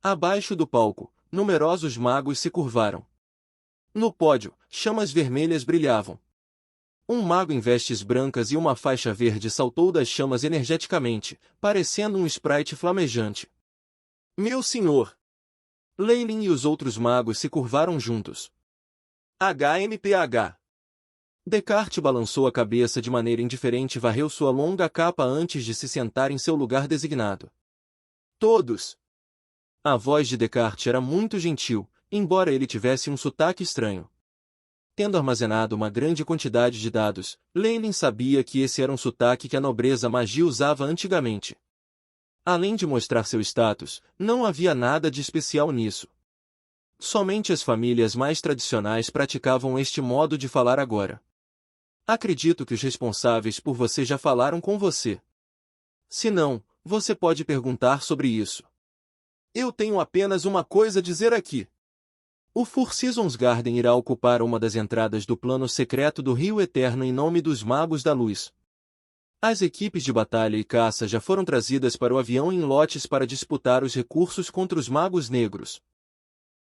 Abaixo do palco, numerosos magos se curvaram. No pódio, chamas vermelhas brilhavam. Um mago em vestes brancas e uma faixa verde saltou das chamas energeticamente, parecendo um sprite flamejante. Meu senhor! Lei Lin e os outros magos se curvaram juntos. HMPH. Descartes balançou a cabeça de maneira indiferente e varreu sua longa capa antes de se sentar em seu lugar designado. Todos! A voz de Descartes era muito gentil, embora ele tivesse um sotaque estranho. Tendo armazenado uma grande quantidade de dados, Lei Lin sabia que esse era um sotaque que a nobreza magia usava antigamente. Além de mostrar seu status, não havia nada de especial nisso. Somente as famílias mais tradicionais praticavam este modo de falar agora. Acredito que os responsáveis por você já falaram com você. Se não, você pode perguntar sobre isso. Eu tenho apenas uma coisa a dizer aqui. O Four Seasons Garden irá ocupar uma das entradas do plano secreto do Rio Eterno em nome dos Magos da Luz. As equipes de batalha e caça já foram trazidas para o avião em lotes para disputar os recursos contra os Magos Negros.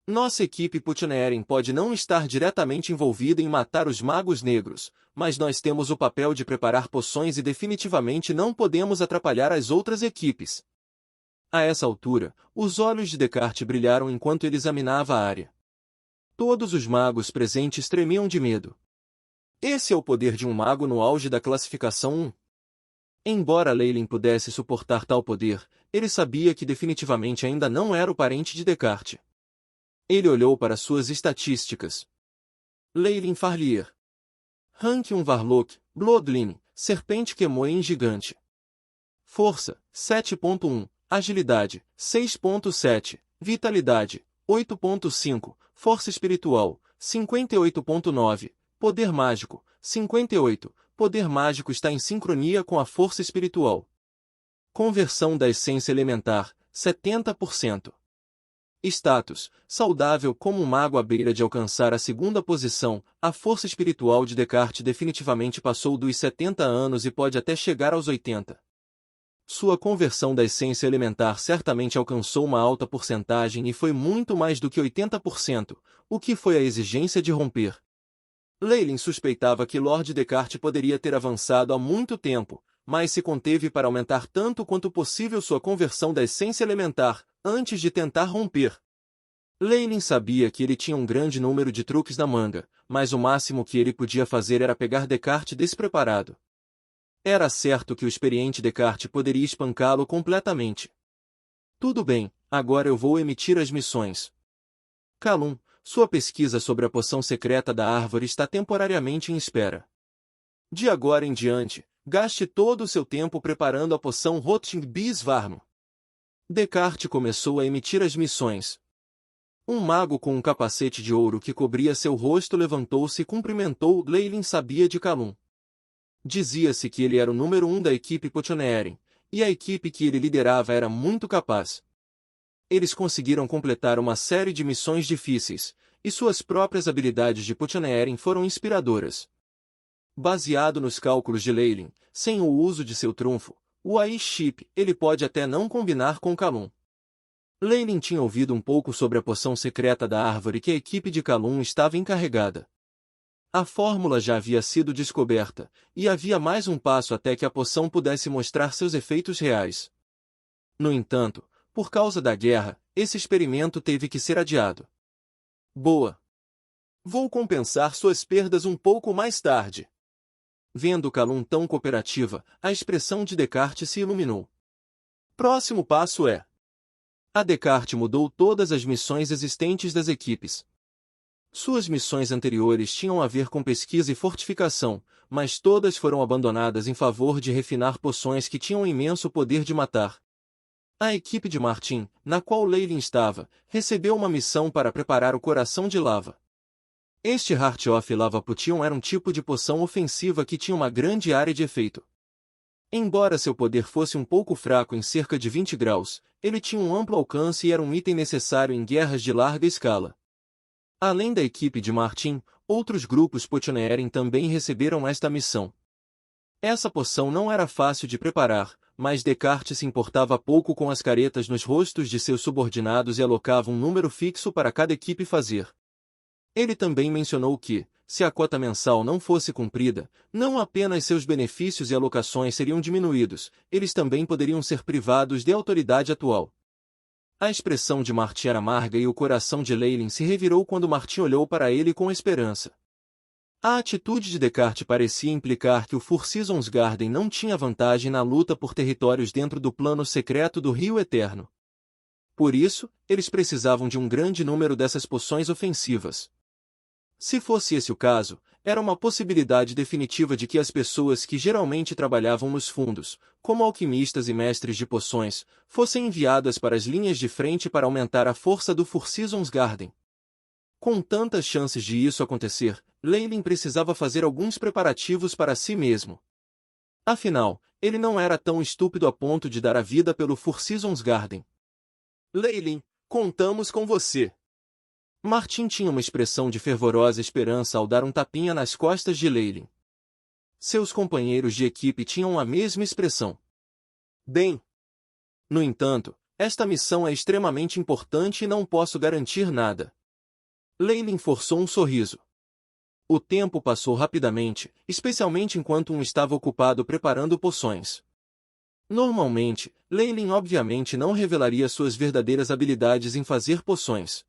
Nossa equipe Putineering pode não estar diretamente envolvida em matar os Magos Negros, mas nós temos o papel de preparar poções e definitivamente não podemos atrapalhar as outras equipes. A essa altura, os olhos de Descartes brilharam enquanto ele examinava a área. Todos os magos presentes tremiam de medo. Esse é o poder de um mago no auge da classificação 1. Embora Lei Lin pudesse suportar tal poder, ele sabia que definitivamente ainda não era o parente de Descartes. Ele olhou para suas estatísticas. Lei Lin Farlier. Rank 1 Varlock, Bloodline, Serpente Kemoen Gigante. Força, 7.1, Agilidade, 6.7, Vitalidade, 8.5, Força Espiritual, 58.9, Poder Mágico, 58, Poder Mágico está em sincronia com a Força Espiritual. Conversão da Essência Elementar, 70%. Status, saudável como um mago à beira de alcançar a segunda posição, a força espiritual de Descartes definitivamente passou dos 70 anos e pode até chegar aos 80. Sua conversão da essência elementar certamente alcançou uma alta porcentagem e foi muito mais do que 80%, o que foi a exigência de romper. Lei Lin suspeitava que Lord Descartes poderia ter avançado há muito tempo, mas se conteve para aumentar tanto quanto possível sua conversão da essência elementar, antes de tentar romper. Lei Lin sabia que ele tinha um grande número de truques na manga, mas o máximo que ele podia fazer era pegar Descartes despreparado. Era certo que o experiente Descartes poderia espancá-lo completamente. Tudo bem, agora eu vou emitir as missões. Calum, sua pesquisa sobre a poção secreta da árvore está temporariamente em espera. De agora em diante, gaste todo o seu tempo preparando a poção Rotting Bisvarmo. Descartes começou a emitir as missões. Um mago com um capacete de ouro que cobria seu rosto levantou-se e cumprimentou. Lei Lin sabia de Calum. Dizia-se que ele era o número 1 da equipe Putineering, e a equipe que ele liderava era muito capaz. Eles conseguiram completar uma série de missões difíceis, e suas próprias habilidades de Putineering foram inspiradoras. Baseado nos cálculos de Lei Lin, sem o uso de seu trunfo, o AI-Chip, ele pode até não combinar com Calum. Lei Lin tinha ouvido um pouco sobre a poção secreta da árvore que a equipe de Calum estava encarregada. A fórmula já havia sido descoberta, e havia mais um passo até que a poção pudesse mostrar seus efeitos reais. No entanto, por causa da guerra, esse experimento teve que ser adiado. Boa! Vou compensar suas perdas um pouco mais tarde. Vendo Calum tão cooperativa, a expressão de Descartes se iluminou. Próximo passo é... A Descartes mudou todas as missões existentes das equipes. Suas missões anteriores tinham a ver com pesquisa e fortificação, mas todas foram abandonadas em favor de refinar poções que tinham imenso poder de matar. A equipe de Martin, na qual Lei Lin estava, recebeu uma missão para preparar o Coração de Lava. Este Heart of Lava Potion era um tipo de poção ofensiva que tinha uma grande área de efeito. Embora seu poder fosse um pouco fraco em cerca de 20 graus, ele tinha um amplo alcance e era um item necessário em guerras de larga escala. Além da equipe de Martin, outros grupos Putineering também receberam esta missão. Essa poção não era fácil de preparar, mas Descartes se importava pouco com as caretas nos rostos de seus subordinados e alocava um número fixo para cada equipe fazer. Ele também mencionou que, se a cota mensal não fosse cumprida, não apenas seus benefícios e alocações seriam diminuídos, eles também poderiam ser privados de autoridade atual. A expressão de Martin era amarga e o coração de Lenin se revirou quando Martin olhou para ele com esperança. A atitude de Descartes parecia implicar que o Fürstensgarten não tinha vantagem na luta por territórios dentro do plano secreto do Rio Eterno. Por isso, eles precisavam de um grande número dessas poções ofensivas. Se fosse esse o caso, era uma possibilidade definitiva de que as pessoas que geralmente trabalhavam nos fundos, como alquimistas e mestres de poções, fossem enviadas para as linhas de frente para aumentar a força do Fürstensgarten. Com tantas chances de isso acontecer, Lenin precisava fazer alguns preparativos para si mesmo. Afinal, ele não era tão estúpido a ponto de dar a vida pelo Fürstensgarten. Lenin, contamos com você. Martin tinha uma expressão de fervorosa esperança ao dar um tapinha nas costas de Lenin. Seus companheiros de equipe tinham a mesma expressão. Bem. No entanto, esta missão é extremamente importante e não posso garantir nada. Lenin forçou um sorriso. O tempo passou rapidamente, especialmente enquanto um estava ocupado preparando poções. Normalmente, Lenin obviamente não revelaria suas verdadeiras habilidades em fazer poções.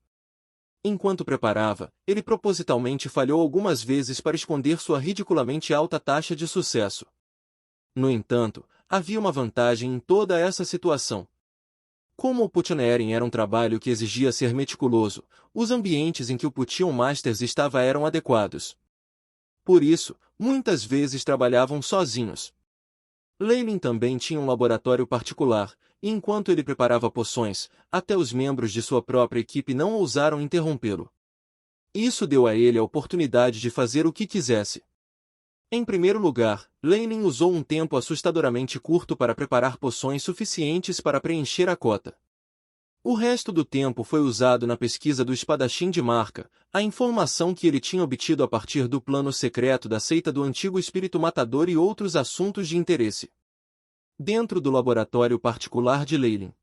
Enquanto preparava, ele propositalmente falhou algumas vezes para esconder sua ridiculamente alta taxa de sucesso. No entanto, havia uma vantagem em toda essa situação. Como o Putineering era um trabalho que exigia ser meticuloso, os ambientes em que o Pution Masters estava eram adequados. Por isso, muitas vezes trabalhavam sozinhos. Lenin também tinha um laboratório particular, e enquanto ele preparava poções, até os membros de sua própria equipe não ousaram interrompê-lo. Isso deu a ele a oportunidade de fazer o que quisesse. Em primeiro lugar, Lenin usou um tempo assustadoramente curto para preparar poções suficientes para preencher a cota. O resto do tempo foi usado na pesquisa do espadachim de marca, a informação que ele tinha obtido a partir do plano secreto da seita do antigo espírito matador e outros assuntos de interesse. Dentro do laboratório particular de Lenin,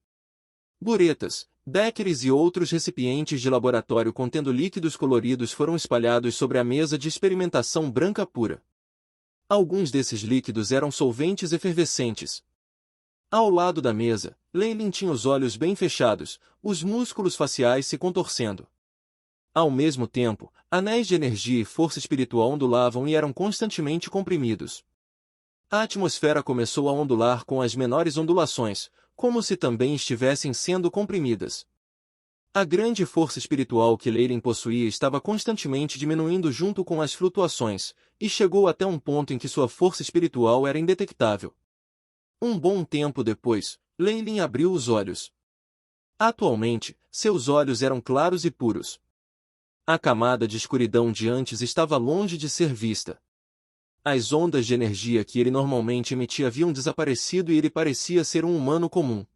buretas, beckers e outros recipientes de laboratório contendo líquidos coloridos foram espalhados sobre a mesa de experimentação branca pura. Alguns desses líquidos eram solventes efervescentes. Ao lado da mesa, Lenin tinha os olhos bem fechados, os músculos faciais se contorcendo. Ao mesmo tempo, anéis de energia e força espiritual ondulavam e eram constantemente comprimidos. A atmosfera começou a ondular com as menores ondulações, como se também estivessem sendo comprimidas. A grande força espiritual que Lenin possuía estava constantemente diminuindo junto com as flutuações, e chegou até um ponto em que sua força espiritual era indetectável. Um bom tempo depois, Lenin abriu os olhos. Atualmente, seus olhos eram claros e puros. A camada de escuridão de antes estava longe de ser vista. As ondas de energia que ele normalmente emitia haviam desaparecido e ele parecia ser um humano comum.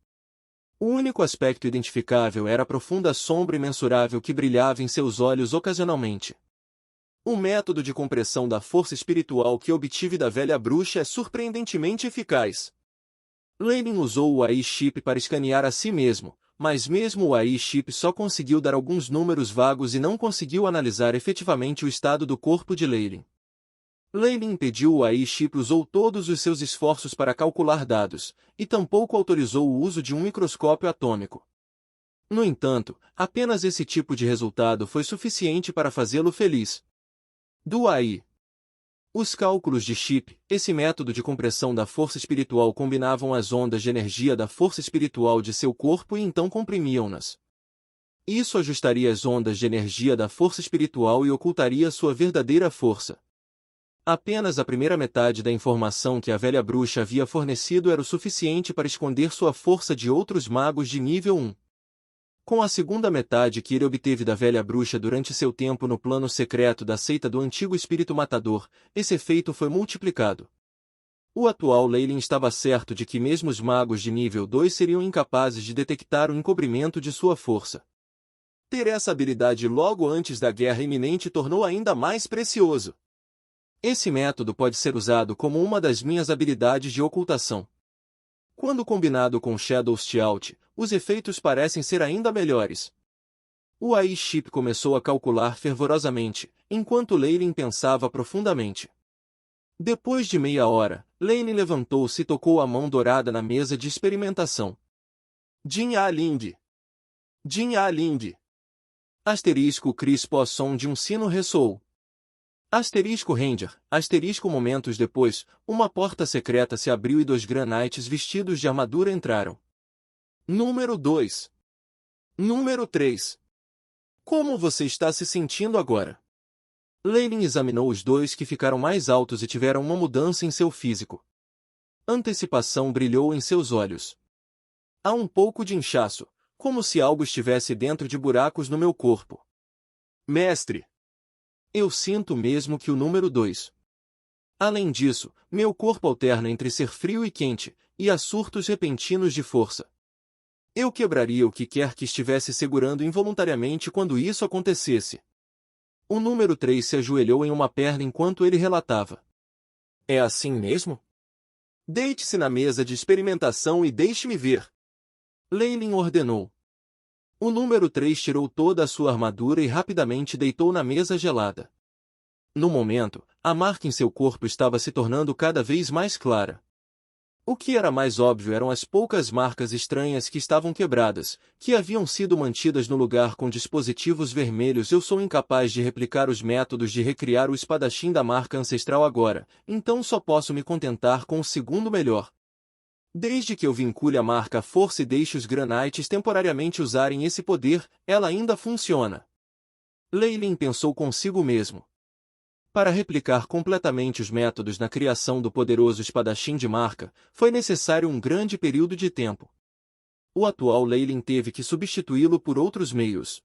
O único aspecto identificável era a profunda sombra imensurável que brilhava em seus olhos ocasionalmente. O método de compressão da força espiritual que obtive da velha bruxa é surpreendentemente eficaz. Lenin usou o AI-chip para escanear a si mesmo, mas mesmo o AI-chip só conseguiu dar alguns números vagos e não conseguiu analisar efetivamente o estado do corpo de Lenin. Lenin impediu o AI-chip usou todos os seus esforços para calcular dados, e tampouco autorizou o uso de um microscópio atômico. No entanto, apenas esse tipo de resultado foi suficiente para fazê-lo feliz. Do AI. Os cálculos de chip, esse método de compressão da força espiritual combinavam as ondas de energia da força espiritual de seu corpo e então comprimiam-nas. Isso ajustaria as ondas de energia da força espiritual e ocultaria sua verdadeira força. Apenas a primeira metade da informação que a velha bruxa havia fornecido era o suficiente para esconder sua força de outros magos de nível 1. Com a segunda metade que ele obteve da velha bruxa durante seu tempo no plano secreto da seita do antigo espírito matador, esse efeito foi multiplicado. O atual Lenin estava certo de que mesmo os magos de nível 2 seriam incapazes de detectar o encobrimento de sua força. Ter essa habilidade logo antes da guerra iminente tornou ainda mais precioso. Esse método pode ser usado como uma das minhas habilidades de ocultação. Quando combinado com Shadow Shout, os efeitos parecem ser ainda melhores. O AI Chip começou a calcular fervorosamente, enquanto Leyline pensava profundamente. Depois de meia hora, Lane levantou-se e tocou a mão dourada na mesa de experimentação. Jin Aling. Jin Aling. Asterisco crispo ao som de um sino ressoou. Asterisco Ranger, asterisco momentos depois, uma porta secreta se abriu e 2 Granites vestidos de armadura entraram. Número 2. Número 3. Como você está se sentindo agora? Leyline examinou os 2 que ficaram mais altos e tiveram uma mudança em seu físico. Antecipação brilhou em seus olhos. Há um pouco de inchaço, como se algo estivesse dentro de buracos no meu corpo. Mestre! Eu sinto mesmo que o número 2. Além disso, meu corpo alterna entre ser frio e quente, e há surtos repentinos de força. Eu quebraria o que quer que estivesse segurando involuntariamente quando isso acontecesse. O número 3 se ajoelhou em uma perna enquanto ele relatava. É assim mesmo? Deite-se na mesa de experimentação e deixe-me ver. Leyline ordenou. O número 3 tirou toda a sua armadura e rapidamente deitou na mesa gelada. No momento, a marca em seu corpo estava se tornando cada vez mais clara. O que era mais óbvio eram as poucas marcas estranhas que estavam quebradas, que haviam sido mantidas no lugar com dispositivos vermelhos. Eu sou incapaz de replicar os métodos de recriar o espadachim da marca ancestral agora, então só posso me contentar com o segundo melhor. Desde que eu vincule a marca à força e deixe os Granites temporariamente usarem esse poder, ela ainda funciona. Leyline pensou consigo mesmo. Para replicar completamente os métodos na criação do poderoso espadachim de marca, foi necessário um grande período de tempo. O atual Leyline teve que substituí-lo por outros meios.